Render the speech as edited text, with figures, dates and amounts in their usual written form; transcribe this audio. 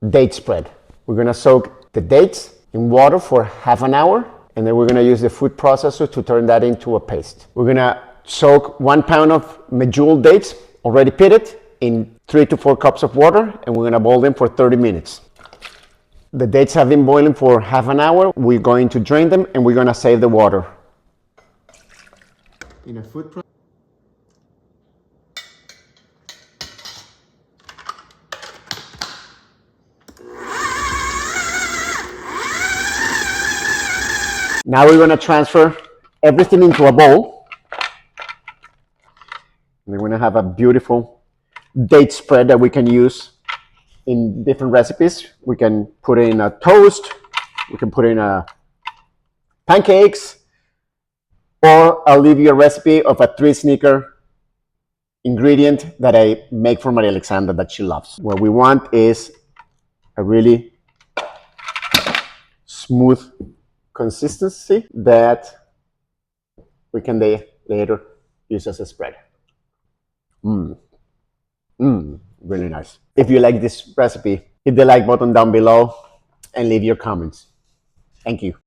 date spread. We're gonna soak the dates in water for half an hour, and then we're gonna use the food processor to turn that into a paste. We're gonna soak 1 pound of Medjool dates, already pitted, in 3 to 4 cups of water, and we're gonna boil them for 30 minutes. The dates have been boiling for half an hour. We're going to drain them, and we're gonna save the water. In a food processor. Now we're going to transfer everything into a bowl. And we're going to have a beautiful date spread that we can use in different recipes. We can put it in a toast, we can put it in a pancakes, or I'll leave you a recipe of a 3 Snicker ingredient that I make for Maria Alexandra that she loves. What we want is a really smooth consistency that we can later use as a spread. Really nice. If you like this recipe, hit the like button down below and leave your comments. Thank you.